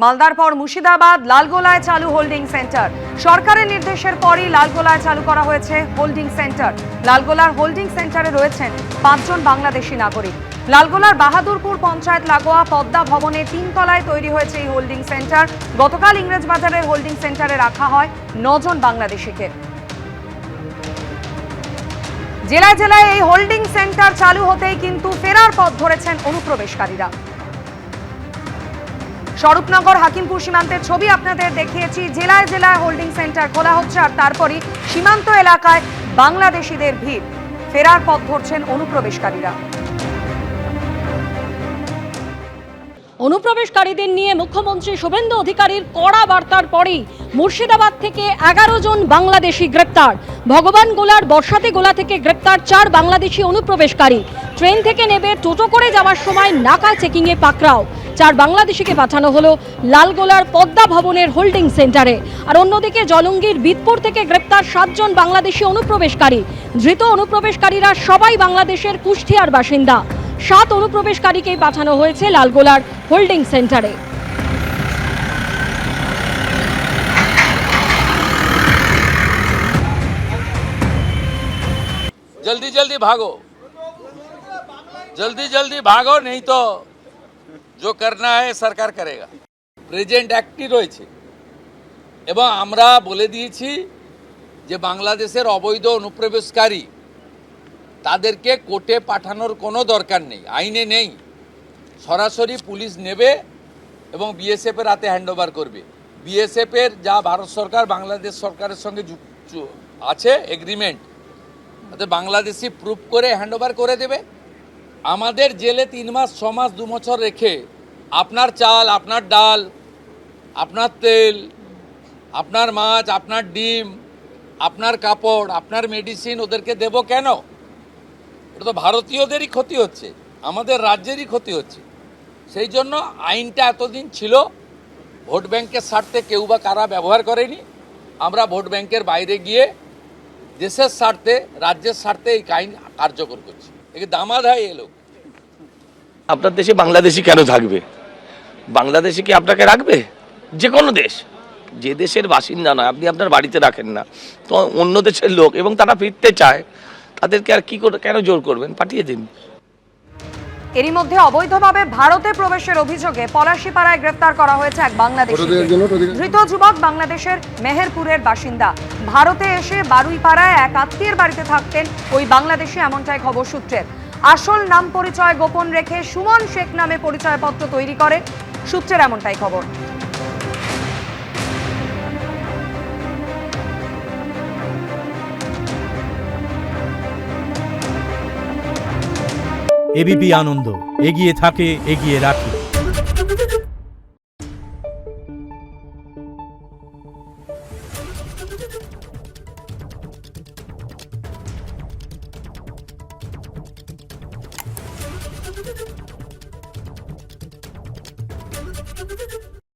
মালদার পর মুর্শিদাবাদ, লালগোলায় চালু হোল্ডিং সেন্টার। সরকারের নির্দেশের পরই লালগোলায় চালু করা হয়েছে হোল্ডিং সেন্টার। লালগোলার হোল্ডিং সেন্টারে রয়েছেন 5 জন বাংলাদেশি নাগরিক। লালগোলার বাহাদুরপুর পঞ্চায়েত লাগোয়া পদ্মা ভবনে 3 তলায় তৈরি হয়েছে এই হোল্ডিং সেন্টার। গতকাল ইংরেজবাজারের হোল্ডিং সেন্টারে রাখা হয় 9 জন বাংলাদেশিকে। জেলায় জেলায় এই হোল্ডিং সেন্টার চালু হতেই কিন্তু ফেরার পথ ধরেছেন অনুপ্রবেশকারীরা। স্বরূপনগর হাকিমপুর সীমান্তের ছবি আপনাদের দেখিয়েছি। জেলায় জেলায় হোল্ডিং সেন্টার খোলা হচ্ছে, আর তারপরই সীমান্ত এলাকায় বাংলাদেশিদের ভিড়। ফেরার পথ ধরছেন অনুপ্রবেশকারীরা। অনুপ্রবেশকারীদের নিয়ে মুখ্যমন্ত্রী শুভেন্দু অধিকারীর কড়া বার্তার পরেই মুর্শিদাবাদ থেকে 11 জন বাংলাদেশি গ্রেপ্তার। ভগবান গোলার বর্ষাতে গোলা থেকে গ্রেপ্তার 4 বাংলাদেশি অনুপ্রবেশকারী। ট্রেন থেকে নেবে টোটো করে যাওয়ার সময় নাকা চেকিংয়ে পাকড়াও। 4 বাংলাদেশিকে পাঠানো হলো লালগোলার পদ্মা ভবনের হোল্ডিং সেন্টারে। আর অন্যদিকে জলঙ্গির বিদপুর থেকে গ্রেপ্তার 7 জন বাংলাদেশি অনুপ্রবেশকারী। ধৃত অনুপ্রবেশকারীরা সবাই বাংলাদেশের কুষ্টিয়ার বাসিন্দা। 7 অনুপ্রবেশকারীকেই পাঠানো হয়েছে লালগোলার হোল্ডিং সেন্টারে। जल्दी जल्दी भागो, जल्दी जल्दी भागो, नहीं तो जो करना है सरकार करेगा। প্রেজেন্ট অ্যাক্টই রয়েছে এবং আমরা বলে দিয়েছি যে বাংলাদেশের অবৈধ অনুপ্রবেশকারী তাদেরকে কোর্টে পাঠানোর কোনো দরকার নেই, আইনে নেই। সরাসরি পুলিশ নেবে এবং বিএসএফের হাতে হ্যান্ডওভার করবে। বিএসএফের যা ভারত সরকার বাংলাদেশ সরকারের সঙ্গে আছে এগ্রিমেন্ট, তাতে বাংলাদেশি প্রুফ করে হ্যান্ডওভার করে দেবে। আমাদের জেলে 3 মাস 6 মাস 2 বছর রেখে আপনার চাল, আপনার ডাল, আপনার তেল, আপনার মাছ, আপনার ডিম, আপনার কাপড়, আপনার মেডিসিন ওদেরকে দেব কেন? ওটা তো ভারতীয়দেরই ক্ষতি হচ্ছে, আমাদের রাজ্যেরই ক্ষতি হচ্ছে। সেই জন্য আইনটা এতদিন ছিল ভোট ব্যাংকের স্বার্থে কেউ বা কারা ব্যবহার করেনি। আমরা ভোট ব্যাংকের বাইরে গিয়ে দেশের স্বার্থে, রাজ্যের স্বার্থে এই আইন কার্যকর করছি। একে দামাদ হয় এ লোক। আপনার দেশে বাংলাদেশি কেন থাকবে? বাংলাদেশি কি আপনাকে রাখবে? যে কোনো দেশ, যে দেশের বাসিন্দা নয়, আপনি আপনার বাড়িতে রাখেন না, তো অন্য দেশের লোক এবং তারা ফিরতে চায়, তাদেরকে আর কি করে কেন জোর করবেন? পাঠিয়ে দিন। এরই মধ্যে অবৈধভাবে ভারতে প্রবেশের অভিযোগে পলাশীপাড়ায় গ্রেফতার করা হয়েছে এক বাংলাদেশিকে। ধৃত যুবক বাংলাদেশের মেহেরপুরের বাসিন্দা। ভারতে এসে বারুইপাড়ায় এক আত্মীয়ের বাড়িতে থাকতেন ওই বাংলাদেশি, এমনটাই খবর সূত্রের। আসল নাম পরিচয় গোপন রেখে সুমন শেখ নামে পরিচয়পত্র তৈরি করে সূত্রের, এমনটাই খবর। এবিপি আনন্দ, এগিয়ে থাকে, এগিয়ে রাখে।